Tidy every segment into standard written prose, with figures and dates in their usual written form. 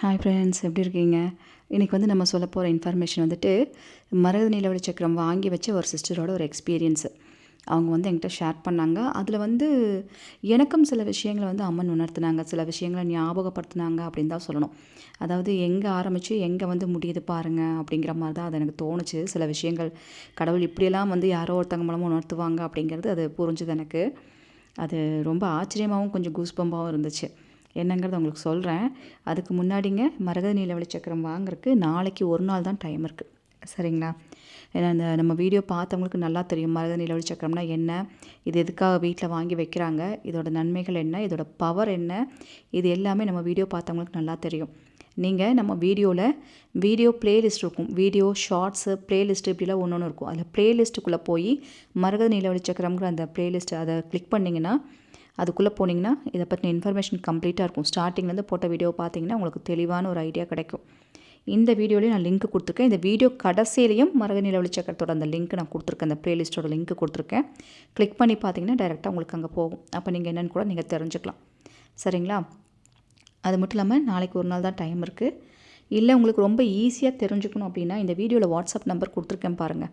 Hi friends, எப்படி இருக்கீங்க? இன்றைக்கி வந்து நம்ம சொல்ல போகிற இன்ஃபர்மேஷன் வந்துட்டு மரகத நிலவொளி சக்கரம் வாங்கி வச்ச ஒரு சிஸ்டரோட ஒரு எக்ஸ்பீரியன்ஸு. அவங்க வந்து என்கிட்ட ஷேர் பண்ணாங்க. அதில் வந்து எனக்கும் சில விஷயங்களை வந்து அம்மன் உணர்த்தினாங்க, சில விஷயங்களை ஞாபகப்படுத்தினாங்க அப்படின்னு தான் சொல்லணும். அதாவது எங்கே ஆரம்பித்து எங்கே வந்து முடியுது பாருங்கள் அப்படிங்கிற மாதிரி தான் அது எனக்கு தோணுச்சு. சில விஷயங்கள் கடவுள் இப்படியெல்லாம் வந்து யாரோ ஒருத்தவங்க மூலமாக உணர்த்துவாங்க அப்படிங்கிறது அது புரிஞ்சுது எனக்கு. அது ரொம்ப ஆச்சரியமாகவும் கொஞ்சம் கூஸ்பம்பாகவும் இருந்துச்சு. என்னங்கிறத உங்களுக்கு சொல்கிறேன். அதுக்கு முன்னாடிங்க மரகத நீலவழி சக்கரம் வாங்குறதுக்கு நாளைக்கு ஒரு நாள் தான் டைம் இருக்குது. சரிங்களா? ஏன்னா நம்ம வீடியோ பார்த்தவங்களுக்கு நல்லா தெரியும் மரகத நீலவழி சக்கரம்னா என்ன, இது எதுக்காக வீட்டில் வாங்கி வைக்கிறாங்க, இதோட நன்மைகள் என்ன, இதோட பவர் என்ன, இது எல்லாமே நம்ம வீடியோ பார்த்தவங்களுக்கு நல்லா தெரியும். நீங்கள் நம்ம வீடியோ ப்ளேலிஸ்ட் இருக்கும். வீடியோ ஷார்ட்ஸு ப்ளேலிஸ்ட்டு இப்படிலாம் ஒன்று ஒன்று இருக்கும். அதில் ப்ளேலிஸ்ட்டுக்குள்ளே போய் மரகத நீலவழி சக்கரம்ங்கிற அந்த ப்ளேலிஸ்ட்டு அதை கிளிக் பண்ணிங்கன்னா, அதுக்குள்ளே போனீங்கன்னா இதை பற்றின இன்ஃபர்மேஷன் கம்ப்ளீட்டாக இருக்கும். ஸ்டார்டிங்லேருந்து போட்ட வீடியோ பார்த்தீங்கன்னா உங்களுக்கு தெளிவான ஒரு ஐடியா கிடைக்கும். இந்த வீடியோலேயும் நான் லிங்க் கொடுத்துருக்கேன். இந்த வீடியோ கடைசியிலையும் மரகத நிலவொளி சக்கரத்தோட அந்த லிங்க் நான் கொடுத்துருக்கேன். அந்த ப்ளேலிஸ்ட்டோட லிங்க் கொடுத்துருக்கேன். கிளிக் பண்ணி பார்த்தீங்கன்னா டைரெக்டாக உங்களுக்கு அங்கே போகும். அப்போ நீங்கள் என்னென்னு கூட நீங்கள் தெரிஞ்சுக்கலாம். சரிங்களா? அது மட்டும் இல்லாமல் நாளைக்கு ஒரு நாள் தான் டைம் இருக்குது. இல்லை உங்களுக்கு ரொம்ப ஈஸியாக தெரிஞ்சுக்கணும் அப்படின்னா இந்த வீடியோவில் வாட்ஸ்அப் நம்பர் கொடுத்துருக்கேன் பாருங்கள்.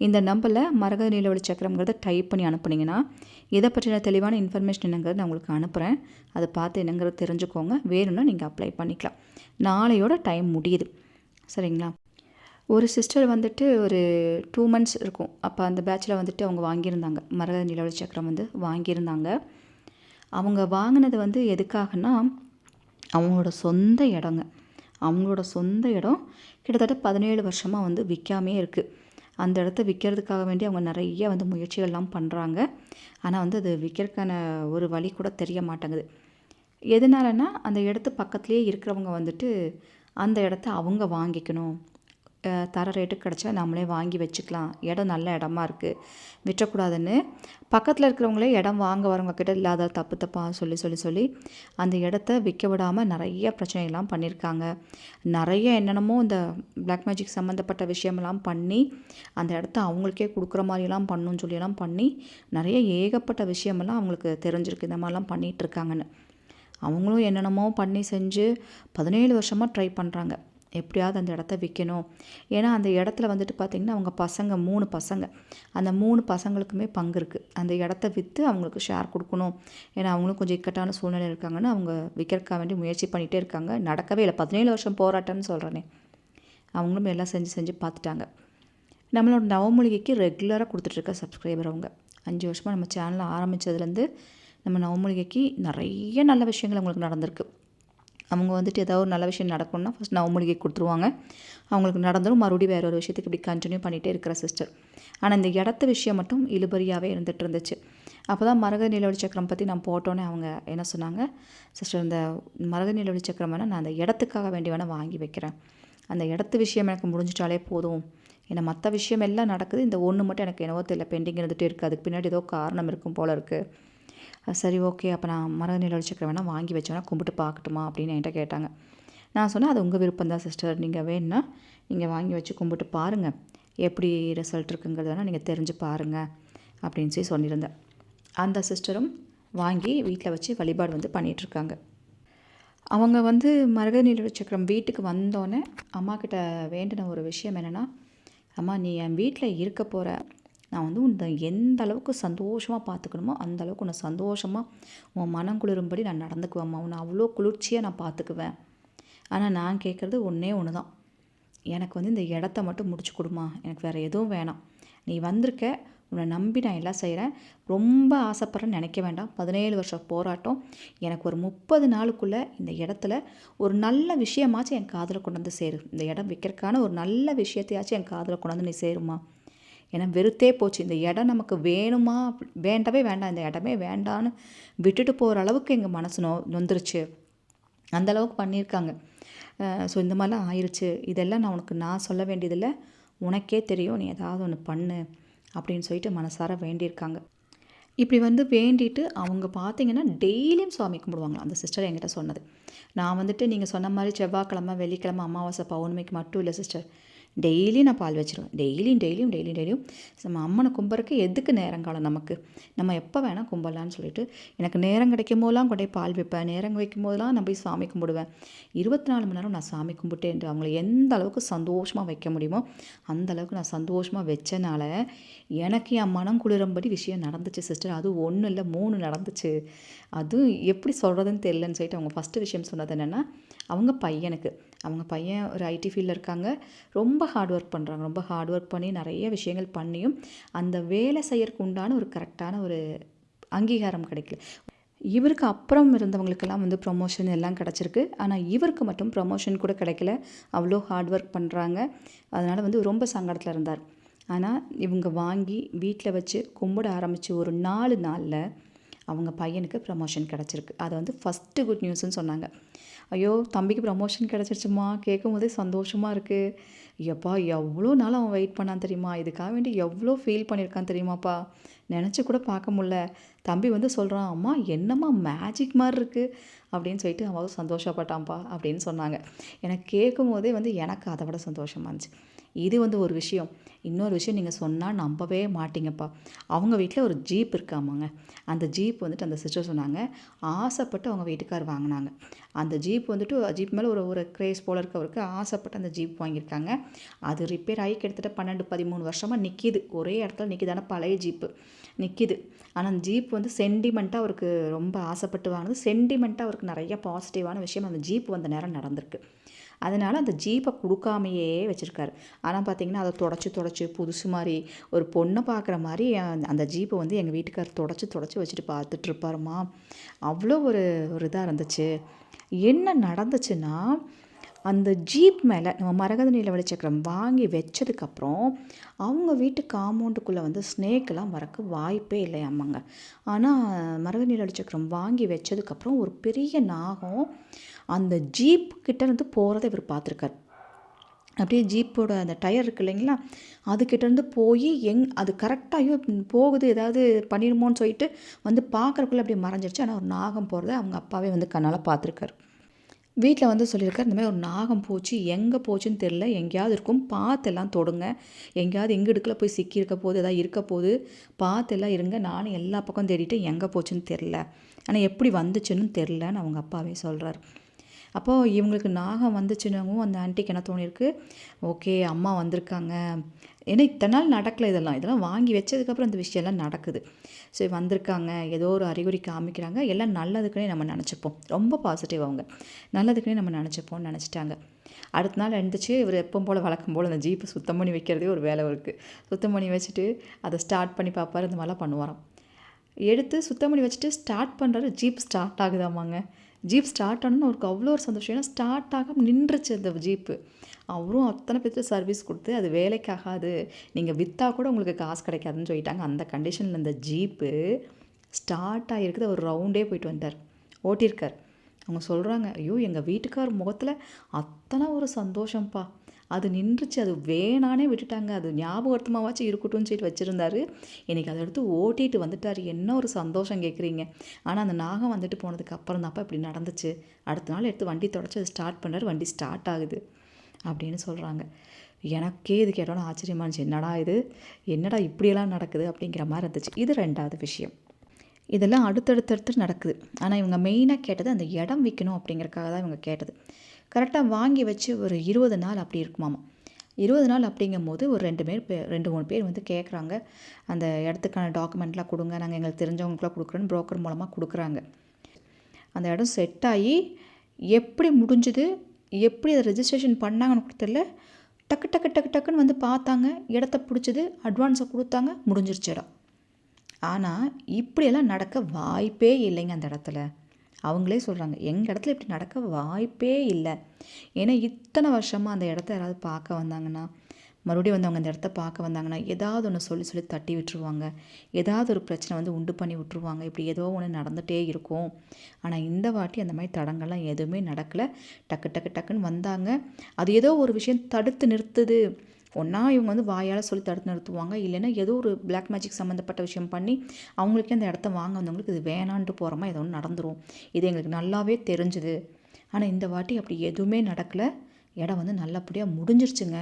இந்த நம்பரில் மரகத நீலவொளி சக்கரம்ங்கிறத டைப் பண்ணி அனுப்புனீங்கன்னா இதை பற்றின தெளிவான இன்ஃபர்மேஷன் என்னங்கிறது நான் உங்களுக்கு அனுப்புகிறேன். அதை பார்த்து என்னங்கிறது தெரிஞ்சுக்கோங்க. வேணும்னா நீங்கள் அப்ளை பண்ணிக்கலாம். நாளையோட டைம் முடியுது. சரிங்களா? ஒரு சிஸ்டர் வந்துட்டு ஒரு 2 months இருக்கும். அப்போ அந்த பேட்சில் வந்துட்டு அவங்க வாங்கியிருந்தாங்க. மரகத நீலவொளி சக்கரம் வந்து வாங்கியிருந்தாங்க. அவங்க வாங்கினது வந்து எதுக்காகனா அவங்களோட சொந்த இடங்க. அவங்களோட சொந்த இடம் கிட்டத்தட்ட 17 வருஷமாக வந்து விற்காமே இருக்குது. அந்த இடத்த விற்கிறதுக்காக வேண்டி அவங்க நிறைய வந்து முயற்சிகள்லாம் பண்ணுறாங்க. ஆனால் வந்து அது விற்கிறதுக்கான ஒரு வழி கூட தெரிய மாட்டேங்குது. எதனாலனா அந்த இடத்து பக்கத்துலேயே இருக்கிறவங்க வந்துட்டு அந்த இடத்த அவங்க வாங்கிக்கணும், தர ரேட்டுக்கு கிடச்சா நம்மளே வாங்கி வச்சுக்கலாம், இடம் நல்ல இடமா இருக்குது, விற்றக்கூடாதுன்னு பக்கத்தில் இருக்கிறவங்களே இடம் வாங்க வரவங்க கிட்ட இல்லாத தப்பாக சொல்லி அந்த இடத்த விற்க விடாமல் நிறைய பிரச்சனைலாம் பண்ணியிருக்காங்க. நிறைய என்னென்னமோ இந்த பிளாக் மேஜிக் சம்மந்தப்பட்ட விஷயமெல்லாம் பண்ணி அந்த இடத்த அவங்களுக்கே கொடுக்குற மாதிரிலாம் பண்ணணும்னு சொல்லியெல்லாம் பண்ணி நிறைய ஏகப்பட்ட விஷயமெல்லாம் அவங்களுக்கு தெரிஞ்சிருக்கு, இந்த மாதிரிலாம் பண்ணிகிட்ருக்காங்கன்னு. அவங்களும் என்னென்னமோ பண்ணி செஞ்சு 17 வருஷமாக ட்ரை பண்ணுறாங்க, எப்படியாவது அந்த இடத்த விற்கணும். ஏன்னா அந்த இடத்துல வந்துட்டு பார்த்திங்கன்னா அவங்க பசங்க 3 பசங்க, அந்த 3 பசங்களுக்குமே பங்கு இருக்குது. அந்த இடத்த விற்று அவங்களுக்கு ஷேர் கொடுக்கணும். ஏன்னா அவங்களும் கொஞ்சம் இக்கட்டான சூழ்நிலை இருக்காங்கன்னு அவங்க விற்கிறதுக்காக வேண்டி முயற்சி பண்ணிகிட்டே இருக்காங்க. நடக்கவே இல்லை. 17 வருஷம் போராட்டம்னு சொல்கிறேனே. அவங்களும் எல்லாம் செஞ்சு பார்த்துட்டாங்க. நம்மளோட நவமூலிகைக்கு ரெகுலராக கொடுத்துட்ருக்க சப்ஸ்கிரைபர் அவங்க. 5 வருஷமாக நம்ம சேனலை ஆரம்பித்ததுலேருந்து நம்ம நவமூலிகைக்கு நிறைய நல்ல விஷயங்கள் அவங்களுக்கு நடந்திருக்கு. அவங்க வந்துட்டு ஏதாவது ஒரு நல்ல விஷயம் நடக்கணும்னா ஃபஸ்ட் நவமூலிகை கொடுத்துருவாங்க. அவங்களுக்கு நடந்துடும். மறுபடியும் வேறு ஒரு விஷயத்துக்கு இப்படி கண்டினியூ பண்ணிகிட்டே இருக்கிற சிஸ்டர். ஆனால் இந்த இடத்த விஷயம் மட்டும் இழுபறியாகவே இருந்துகிட்டு இருந்துச்சு. அப்போ தான் மரகத நீலவொளி சக்கரம் பற்றி நான் போட்டோன்னே அவங்க என்ன சொன்னாங்க, சிஸ்டர் இந்த மரகத நீலவொளி சக்கரம் வேணால் நான் அந்த இடத்துக்காக வேண்டி வேணால் வாங்கி வைக்கிறேன், அந்த இடத்து விஷயம் எனக்கு முடிஞ்சிட்டாலே போதும், ஏன்னா மற்ற விஷயம் எல்லாம் நடக்குது, இந்த ஒன்று மட்டும் எனக்கு என்னவோ தெரியல பெண்டிங் இருந்துகிட்டே இருக்குது, அதுக்கு பின்னாடி ஏதோ காரணம் இருக்கும் போல் இருக்குது. சரி ஓகே, அப்போ நான் மரகத நீலவொளி சக்கரம் வேணால் வாங்கி வச்சோன்னா கும்பிட்டு பார்க்கட்டுமா அப்படின்னு என்கிட்ட கேட்டாங்க. நான் சொன்னேன், அது உங்கள் விருப்பம் தான் சிஸ்டர், நீங்கள் வேணுன்னா நீங்கள் வாங்கி வச்சு கும்பிட்டு பாருங்கள், எப்படி ரிசல்ட் இருக்குங்கிறது வேணால் நீங்கள் தெரிஞ்சு பாருங்கள் அப்படின்னு சொல்லியிருந்தேன். அந்த சிஸ்டரும் வாங்கி வீட்டில் வச்சு வழிபாடு வந்து பண்ணிகிட்ருக்காங்க. அவங்க வந்து மரகத நீலவொளி சக்கரம் வீட்டுக்கு வந்தோடனே அம்மாக்கிட்ட வேண்டின ஒரு விஷயம் என்னென்னா, அம்மா நீ என் வீட்டில் இருக்க போகிற, நான் வந்து உன்னை எந்த அளவுக்கு சந்தோஷமாக பார்த்துக்கணுமோ அந்த அளவுக்கு உன்னை சந்தோஷமாக உன் மனம் குளிரும்படி நான் நடந்துக்குவேம்மா, உன்னை அவ்வளோ குளிர்ச்சியாக நான் பார்த்துக்குவேன். ஆனால் நான் கேட்குறது ஒன்றே ஒன்று தான், எனக்கு வந்து இந்த இடத்த மட்டும் முடிச்சு கொடுமா, எனக்கு வேறு எதுவும் வேணாம். நீ வந்திருக்க, உன்னை நம்பி நான் எல்லாம் செய்கிறேன், ரொம்ப ஆசைப்பட்றேன்னு நினைக்க வேண்டாம். 17 வருஷம் போராட்டம், எனக்கு ஒரு 30 நாளுக்குள்ளே இந்த இடத்துல ஒரு நல்ல விஷயமாச்சும் என் காதில் கொண்டு வந்து சேரு, இந்த இடம் விற்கிறதுக்கான ஒரு நல்ல விஷயத்தையாச்சும் என் காதில் கொண்டு வந்து நீ சேருமா. ஏன்னா வெறுத்தே போச்சு, இந்த இடம் நமக்கு வேணுமா, வேண்டவே வேண்டாம், இந்த இடமே வேண்டான்னு விட்டுட்டு போகிற அளவுக்கு எங்கள் மனசு நொந்துருச்சு, அந்தளவுக்கு பண்ணியிருக்காங்க. ஸோ இந்த மாதிரிலாம் ஆயிடுச்சு, இதெல்லாம் நான் சொல்ல வேண்டியதில்லை, உனக்கே தெரியும், நீ ஏதாவது ஒன்று பண்ணு அப்படின்னு சொல்லிட்டு மனசார வேண்டியிருக்காங்க. இப்படி வந்து வேண்டிட்டு அவங்க பார்த்திங்கன்னா டெய்லியும் சுவாமி கும்பிடுவாங்களாம். அந்த சிஸ்டர் என்கிட்ட சொன்னது. நான் வந்துட்டு நீங்கள் சொன்ன மாதிரி செவ்வாய்க்கிழமை வெள்ளிக்கிழமை அமாவாசை பௌர்ணமிக்கு மட்டும் இல்லை சிஸ்டர், டெய்லி நான் பால் வச்சுருவேன். டெய்லியும் நம்ம அம்மனை கும்பிட்றக்கு எதுக்கு நேரங்காலம் நமக்கு? நம்ம எப்போ வேணால் கும்பிட்லான்னு சொல்லிட்டு எனக்கு நேரம் கிடைக்கும் போதெல்லாம் கொண்டு போய் பால் வைப்பேன். நேரம் வைக்கும் போதெல்லாம் நான் போய் சாமி கும்பிடுவேன். 24 மணி நேரம் நான் சாமி கும்பிட்டேன்ட்டு அவங்கள எந்த அளவுக்கு சந்தோஷமாக வைக்க முடியுமோ அந்த அளவுக்கு நான் சந்தோஷமாக வச்சனால எனக்கு என் மனம் குளிரும்படி விஷயம் நடந்துச்சு சிஸ்டர். அது 1 இல்லை 3 நடந்துச்சு. அதுவும் எப்படி சொல்கிறதுன்னு தெரியலன்னு சொல்லிட்டு அவங்க ஃபஸ்ட்டு விஷயம் சொன்னது என்னென்னா, அவங்க பையன் ஒரு ஐடி ஃபீல்டில் இருக்காங்க. ரொம்ப ஹார்ட் ஒர்க் பண்ணுறாங்க. ரொம்ப ஹார்ட் ஒர்க் பண்ணி நிறைய விஷயங்கள் பண்ணியும் அந்த வேலை செய்யறதுக்கு உண்டான ஒரு கரெக்டான ஒரு அங்கீகாரம் கிடைக்கல. இவருக்கு அப்புறம் இருந்தவங்களுக்கெல்லாம் வந்து ப்ரொமோஷன் எல்லாம் கிடச்சிருக்கு. ஆனால் இவருக்கு மட்டும் ப்ரொமோஷன் கூட கிடைக்கல. அவ்வளோ ஹார்ட் ஒர்க் பண்ணுறாங்க. அதனால் வந்து ரொம்ப சங்கடத்தில் இருந்தார். ஆனால் இவங்க வாங்கி வீட்டில் வச்சு கும்பிட ஆரம்பித்து ஒரு 4 நாளில் அவங்க பையனுக்கு ப்ரமோஷன் கிடச்சிருக்கு. அதை வந்து ஃபஸ்ட்டு குட் நியூஸ்ன்னு சொன்னாங்க. ஐயோ தம்பிக்கு ப்ரமோஷன் கிடச்சிருச்சுமா, கேட்கும் போதே சந்தோஷமாக இருக்குது. எப்பா எவ்வளோ நாள் அவன் வெயிட் பண்ணான் தெரியுமா, இதுக்காக வேண்டி எவ்வளோ ஃபீல் பண்ணியிருக்கான் தெரியுமாப்பா, நினச்சி கூட பார்க்க முடில. தம்பி வந்து சொல்கிறான், அம்மா என்னம்மா மேஜிக் மாதிரி இருக்குது அப்படின்னு சொல்லிட்டு அவன் சந்தோஷப்பட்டான்ப்பா அப்படின்னு சொன்னாங்க. எனக்கு கேட்கும் போதே வந்து எனக்கு அதை விட சந்தோஷமாக இருந்துச்சு. இது வந்து ஒரு விஷயம். இன்னொரு விஷயம் நீங்கள் சொன்னால் நம்பவே மாட்டிங்கப்பா. அவங்க வீட்டில் ஒரு ஜீப் இருக்காமாங்க. அந்த ஜீப் வந்துட்டு அந்த சிஸ்டர் சொன்னாங்க, ஆசைப்பட்டு அவங்க வீட்டுக்கார் வாங்கினாங்க. அந்த ஜீப் வந்துட்டு ஜீப் மேலே ஒரு கிரேஸ் போல் இருக்கவருக்கு ஆசைப்பட்டு அந்த ஜீப் வாங்கியிருக்காங்க. அது ரிப்பேர் ஆகி கிட்டத்தட்ட 12-13 வருஷமாக நிற்கிது. ஒரே இடத்துல நிற்கிது. ஆனால் பழைய ஜீப்பு நிற்கிது. ஆனால் அந்த ஜீப் வந்து சென்டிமெண்ட்டாக அவருக்கு ரொம்ப ஆசைப்பட்டு வாங்கினது. சென்டிமெண்ட்டாக அவருக்கு நிறைய பாசிட்டிவான விஷயம் அந்த ஜீப் வந்த நேரம் நடந்திருக்கு. அதனால் அந்த ஜீப்பை கொடுக்காமையே வச்சுருக்காரு. ஆனால் பார்த்திங்கன்னா அதை தொடச்சி புதுசு மாதிரி ஒரு பொண்ணை பார்க்குற மாதிரி அந்த ஜீப்பை வந்து எங்கள் வீட்டுக்கார் தொடச்சி வச்சுட்டு பார்த்துட்ருப்பாருமா. அவ்வளோ ஒரு இதாக இருந்துச்சு. என்ன நடந்துச்சுன்னா, அந்த ஜீப் மேலே நம்ம மரகத நீலவழி சக்கரம் வாங்கி வச்சதுக்கப்புறம் அவங்க வீட்டு காம்பவுண்டுக்குள்ளே வந்து ஸ்னேக்கெல்லாம் வரக்கு வாய்ப்பே இல்லையாமாங்க. ஆனால் மரகத நீலவழி சக்கரம் வாங்கி வச்சதுக்கப்புறம் ஒரு பெரிய நாகம் அந்த ஜீப் கிட்ட இருந்து போகிறத இவர் பார்த்துருக்கார். அப்படியே ஜீப்போட அந்த டயர் இருக்குது இல்லைங்களா, அதுக்கிட்டேருந்து போய் அது கரெக்டாக போகுது, ஏதாவது பண்ணிடுமோன்னு சொல்லிட்டு வந்து பார்க்குறக்குள்ளே அப்படியே மறைஞ்சிருச்சு. ஆனால் ஒரு நாகம் போகிறத அவங்க அப்பாவே வந்து கண்ணால் பார்த்துருக்காரு. வீட்டில் வந்து சொல்லியிருக்காரு, இந்த மாதிரி ஒரு நாகம் போச்சு, எங்கே போச்சுன்னு தெரில, எங்கேயாவது இருக்கும், பார்த்து எல்லாம் தொடுங்க, எங்கேயாவது எங்கே இடுக்கில் போய் சிக்கியிருக்க போது, எதாவது இருக்க போது பார்த்து எல்லாம் இருங்க, நானும் எல்லா பக்கம் தேடிட்டு எங்கே போச்சுன்னு தெரில, ஆனால் எப்படி வந்துச்சுன்னு தெரிலன்னு அவங்க அப்பாவே சொல்கிறார். அப்போது இவங்களுக்கு நாகம் வந்துச்சுன்னவும் அந்த ஆன்ட்டிக்கு என்ன தோணியிருக்கு, ஓகே அம்மா வந்திருக்காங்க, ஏன்னா இத்தனை நாள் நடக்கலை, இதெல்லாம் வாங்கி வச்சதுக்கப்புறம் இந்த விஷயம்லாம் நடக்குது. ஸோ வந்திருக்காங்க, ஏதோ ஒரு அறிகுறி காமிக்கிறாங்க, எல்லாம் நல்லதுக்குன்னே நம்ம நினச்சிப்போம். ரொம்ப பாசிட்டிவ் அவங்க, நல்லதுக்குன்னே நம்ம நினச்சிப்போம்னு நினச்சிட்டாங்க. அடுத்த நாள் எழுந்துச்சு இவர் எப்பவும் போல் வழக்கம் போல் அந்த ஜீப்பை சுத்தம் பண்ணி வைக்கிறதே ஒரு வேலை இருக்குது. சுத்தம் பண்ணி வச்சுட்டு அதை ஸ்டார்ட் பண்ணி பார்ப்பார், இந்த மாதிரிலாம் பண்ணுவாராம். எடுத்து சுத்தம் பண்ணி வச்சுட்டு ஸ்டார்ட் பண்ணுறாரு, ஜீப் ஸ்டார்ட் ஆகுதாமாங்க. ஜீப் ஸ்டார்ட் ஆனோன்னு அவருக்கு அவ்வளோ ஒரு சந்தோஷம். ஏன்னா ஸ்டார்ட் ஆகாமல் நின்றுச்சு அந்த ஜீப்பு. அவரும் அத்தனை பேர்த்து சர்வீஸ் கொடுத்து அது வேலைக்காகாது, நீங்கள் விற்றா கூட உங்களுக்கு காசு கிடைக்காதுன்னு சொல்லிட்டாங்க. அந்த கண்டிஷனில் இந்த ஜீப்பு ஸ்டார்ட் ஆகிருக்குது. ஒரு ரவுண்டே போயிட்டு வந்தார், ஓட்டியிருக்கார். அவங்க சொல்கிறாங்க, ஐயோ எங்கள் வீட்டுக்கார் முகத்தில் அத்தனை ஒரு சந்தோஷம்ப்பா, அது நின்றுச்சு, அது வேணானே விட்டுட்டாங்க, அது ஞாபகார்த்தமாகவாச்சும் இருக்கட்டும்னு சொல்லிட்டு வச்சுருந்தாரு. இன்றைக்கி அதை எடுத்து ஓட்டிகிட்டு வந்துட்டார். என்ன ஒரு சந்தோஷம் கேட்குறீங்க. ஆனால் அந்த நாகம் வந்துட்டு போனதுக்கு அப்புறம் தான்ப்பா இப்படி நடந்துச்சு. அடுத்த நாள் எடுத்து வண்டி தொடச்சி அதை ஸ்டார்ட் பண்ணார், வண்டி ஸ்டார்ட் ஆகுது அப்படின்னு சொல்கிறாங்க. எனக்கே இது கேட்டோன்னா ஆச்சரியமாக இருந்துச்சு. என்னடா இப்படியெல்லாம் நடக்குது அப்படிங்கிற மாதிரி இருந்துச்சு. இது 2வது விஷயம். இதெல்லாம் அடுத்தடுத்து நடக்குது. ஆனால் இவங்க மெயினாக கேட்டது அந்த இடம் விற்கணும் அப்படிங்கிறக்காக தான் இவங்க கேட்டது. கரெக்டாக வாங்கி வச்சு ஒரு 20 நாள் அப்படி இருக்குமாமா. 20 நாள் அப்படிங்கும்போது ஒரு 2-3 பேர் வந்து கேட்குறாங்க, அந்த இடத்துக்கான டாக்குமெண்ட்லாம் கொடுங்க, நாங்கள் எங்களுக்கு தெரிஞ்சவங்களுக்குலாம் கொடுக்குறோன்னு புரோக்கர் மூலமாக கொடுக்குறாங்க. அந்த இடம் செட் ஆகி எப்படி முடிஞ்சுது, எப்படி அதை ரெஜிஸ்ட்ரேஷன் பண்ணாங்கன்னு கூட தெரியல. டக்குன்னு வந்து பார்த்தாங்க, இடத்த பிடிச்சது, அட்வான்ஸை கொடுத்தாங்க, முடிஞ்சிருச்சு இடம். ஆனால் இப்படியெல்லாம் நடக்க வாய்ப்பே இல்லைங்க அந்த இடத்துல. அவங்களே சொல்கிறாங்க, எங்கள் இடத்துல இப்படி நடக்க வாய்ப்பே இல்லை. ஏன்னா இத்தனை வருஷமாக அந்த இடத்த யாராவது பார்க்க வந்தாங்கன்னா, மறுபடியும் வந்து அவங்க அந்த இடத்த பார்க்க வந்தாங்கன்னா ஏதாவது ஒன்று சொல்லி தட்டி விட்டுருவாங்க, ஏதாவது ஒரு பிரச்சனை வந்து உண்டு பண்ணி விட்டுருவாங்க, இப்படி ஏதோ ஒன்று நடந்துகிட்டே இருக்கும். ஆனால் இந்த வாட்டி அந்த மாதிரி தடங்கள்லாம் எதுவுமே நடக்கலை. டக்குன்னு வந்தாங்க. அது ஏதோ ஒரு விஷயம் தடுத்து நிறுத்துது. ஒன்றா இவங்க வந்து வாயால் சொல்லி தடுத்து நிறுத்துவாங்க, இல்லைன்னா ஏதோ ஒரு பிளாக் மேஜிக் சம்மந்தப்பட்ட விஷயம் பண்ணி அவங்களுக்கே அந்த இடத்த வாங்க வந்தவங்களுக்கு இது வேணான்ட்டு போகிறோமா ஏதோ ஒன்று நடந்துடும், இது எங்களுக்கு நல்லாவே தெரிஞ்சுது. ஆனால் இந்த வாட்டி அப்படி எதுவுமே நடக்கலை. இடம் வந்து நல்லபடியாக முடிஞ்சிருச்சுங்க.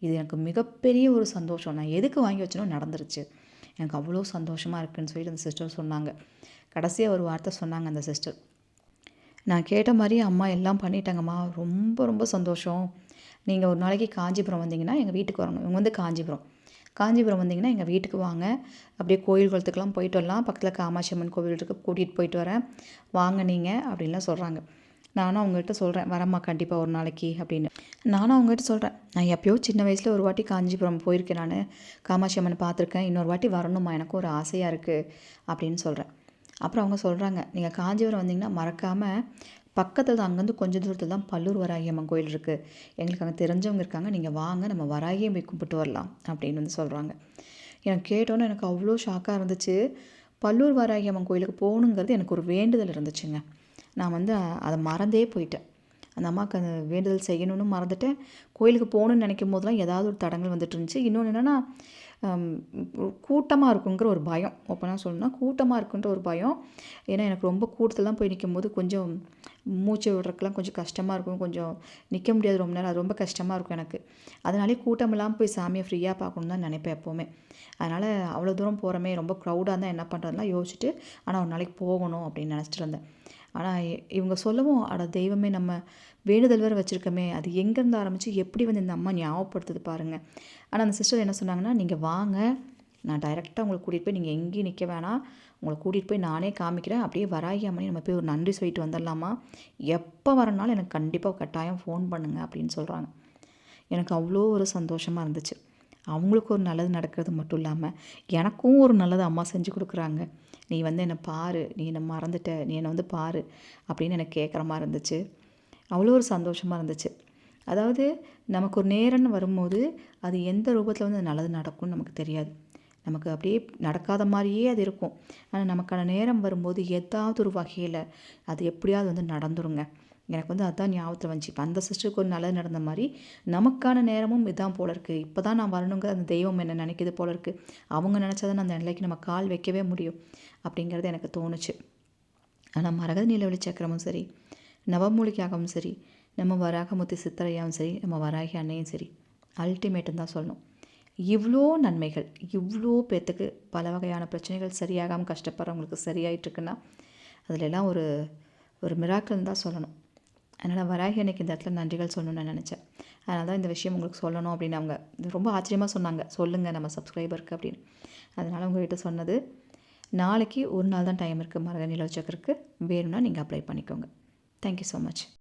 இது எனக்கு மிகப்பெரிய ஒரு சந்தோஷம். நான் எதுக்கு வாங்கி வச்சேனோ நடந்துருச்சு. எனக்கு அவ்வளோ சந்தோஷமாக இருக்குன்னு சொல்லிட்டு அந்த சிஸ்டர் சொன்னாங்க. கடைசியாக ஒரு வார்த்தை சொன்னாங்க அந்த சிஸ்டர். நான் கேட்ட மாதிரியே அம்மா எல்லாம் பண்ணிட்டாங்கம்மா. ரொம்ப ரொம்ப சந்தோஷம். நீங்கள் ஒரு நாளைக்கு காஞ்சிபுரம் வந்தீங்கன்னா எங்கள் வீட்டுக்கு வரணும். இவங்க வந்து காஞ்சிபுரம். காஞ்சிபுரம் வந்தீங்கன்னா எங்கள் வீட்டுக்கு வாங்க. அப்படியே கோயில் குளத்துக்குலாம் போயிட்டு வரலாம். பக்கத்தில் காமாட்சி அம்மன் கோவில் இருக்குது, கூட்டிகிட்டு போயிட்டு வரேன். வாங்க நீங்கள் அப்படின்லாம் சொல்கிறாங்க. நானும் அவங்ககிட்ட சொல்கிறேன், வரேம்மா கண்டிப்பாக ஒரு நாளைக்கு அப்படின்னு. நானும் அவங்ககிட்ட சொல்கிறேன், நான் எப்போயோ சின்ன வயசில் ஒரு வாட்டி காஞ்சிபுரம் போயிருக்கேன். நான் காமாட்சி அம்மனை பார்த்துருக்கேன். இன்னொரு வாட்டி வரணுமா, எனக்கும் ஒரு ஆசையாக இருக்குது அப்படின்னு சொல்கிறேன். அப்புறம் அவங்க சொல்கிறாங்க, நீங்கள் காஞ்சிபுரம் வந்தீங்கன்னா மறக்காமல் பக்கத்தில் தான், அங்கேருந்து கொஞ்சம் தூரத்தில் தான் பல்லூர் வராகி அம்மன் கோயில் இருக்குது. எங்களுக்கு அங்கே தெரிஞ்சவங்க இருக்காங்க, நீங்கள் வாங்க நம்ம வராகியை போய் கும்பிட்டு வரலாம் அப்படின்னு வந்து சொல்கிறாங்க. எனக்கு கேட்டோன்னே எனக்கு அவ்வளோ ஷாக்காக இருந்துச்சு. பல்லூர் வராகி அம்மன் கோயிலுக்கு போகணுங்கிறது எனக்கு ஒரு வேண்டுதல் இருந்துச்சுங்க. நான் வந்து அதை மறந்தே போயிட்டேன். அந்த அம்மாவுக்கு அந்த வேண்டுதல் செய்யணும்னு மறந்துட்டேன். கோயிலுக்கு போகணுன்னு நினைக்கும் போதெல்லாம் ஏதாவது ஒரு தடங்கள் வந்துட்டு இருந்துச்சு. இன்னொன்று என்னென்னா, கூட்டமாக இருக்குங்கிற ஒரு பயம். ஓப்பனாக சொல்லணும்னா கூட்டமாக இருக்குன்ற ஒரு பயம். ஏன்னா எனக்கு ரொம்ப கூட்டத்திலலாம் போய் நிற்கும்போது கொஞ்சம் மூச்சு விடுறதுக்கெலாம் கொஞ்சம் கஷ்டமாக இருக்கும். கொஞ்சம் நிற்க முடியாது ரொம்ப நேரம். அது ரொம்ப கஷ்டமாக இருக்கும் எனக்கு. அதனாலே கூட்டம் இல்லாமல் போய் சாமியை ஃப்ரீயாக பார்க்கணுன்னு தான் நினைப்பேன் எப்போவுமே. அதனால் அவ்வளோ தூரம் போகிறோமே, ரொம்ப க்ரௌடாக இருந்தால் என்ன பண்ணுறதுலாம் யோசிச்சுட்டு, ஆனால் ஒரு நாளைக்கு போகணும் அப்படின்னு நினச்சிட்டு இருந்தேன். ஆனால் இவங்க சொல்லவும், அட தெய்வமே, நம்ம வேண்டுதல் வேறு வச்சுருக்கோமே, அது எங்கேருந்து ஆரம்பித்து எப்படி வந்து இந்த அம்மா ஞாபகப்படுத்துது பாருங்கள். ஆனால் அந்த சிஸ்டர் என்ன சொன்னாங்கன்னா, நீங்கள் வாங்க, நான் டைரெக்டாக உங்களை கூட்டிகிட்டு போய், நீங்கள் எங்கேயும் நிற்க வேணாம், உங்களை கூட்டிகிட்டு போய் நானே காமிக்கிறேன். அப்படியே வராகி அம்மனே நம்ம போய் ஒரு நன்றி சொல்லிட்டு வந்துடலாமா, எப்போ வரனாலும் எனக்கு கண்டிப்பாக கட்டாயம் ஃபோன் பண்ணுங்க அப்படின்னு சொல்கிறாங்க. எனக்கு அவ்வளோ ஒரு சந்தோஷமாக இருந்துச்சு. அவங்களுக்கு ஒரு நல்லது நடக்கிறது மட்டும் இல்லாமல் எனக்கும் ஒரு நல்லது அம்மா செஞ்சு கொடுக்குறாங்க. நீ வந்து என்னை பாரு, நீ என்னை மறந்துட்ட, நீ என்னை வந்து பாரு அப்படின்னு எனக்கு கேட்குற மாதிரி இருந்துச்சு. அவ்வளோ ஒரு சந்தோஷமாக இருந்துச்சு. அதாவது நமக்கு ஒரு நேரம்னு வரும்போது அது எந்த ரூபத்தில் வந்து நல்லது நடக்கும்னு நமக்கு தெரியாது. நமக்கு அப்படியே நடக்காத மாதிரியே அது இருக்கும். ஆனால் நமக்கான நேரம் வரும்போது ஏதாவது ஒரு வகையில் அது எப்படியாவது வந்து நடந்துருங்க. எனக்கு வந்து அதுதான் ஞாபகத்தில் வந்துச்சு. இப்போ அந்த சிஸ்டருக்கு ஒரு நல்லது நடந்த மாதிரி நமக்கான நேரமும் இதுதான் போல இருக்குது. இப்போ தான் நான் வரணுங்கிற அந்த தெய்வம் என்ன நினைக்கிது போல இருக்குது. அவங்க நினச்சாதான் அந்த நிலைக்கு நம்ம கால் வைக்கவே முடியும் அப்படிங்கிறது எனக்கு தோணுச்சு. ஆனால் மரகத நிலவொளி சக்கரமும் சரி, நவமூலிகையாகவும் சரி, நம்ம வராகமுத்து சித்தரையாவும் சரி, நம்ம வராகி அன்னையும் சரி, அல்டிமேட்டுன்னு தான் சொல்லணும். இவ்வளோ நன்மைகள், இவ்வளோ பேர்த்துக்கு பல வகையான பிரச்சனைகள் சரியாகாமல் கஷ்டப்படுறவங்களுக்கு சரியாயிட்டுருக்குன்னா அதில் எல்லாம் ஒரு ஒரு மிராக்கிள்னு தான் சொல்லணும். அதனால் வராகி அன்னைக்கு இந்த இடத்துல நன்றிகள் சொல்லணும்னு நான் நினச்சேன். அதனால தான் இந்த விஷயம் உங்களுக்கு சொல்லணும் அப்படின்னு அவங்க ரொம்ப ஆச்சரியமாக சொன்னாங்க. சொல்லுங்கள் நம்ம சப்ஸ்கிரைபருக்கு அப்படின்னு. அதனால் உங்கள்கிட்ட சொன்னது. நாளைக்கு ஒரு நாள் தான் டைம் இருக்குது மரகத நிலவொளி சக்கரத்துக்கு. வேணும்னா நீங்கள் அப்ளை பண்ணிக்கோங்க. Thank you so much.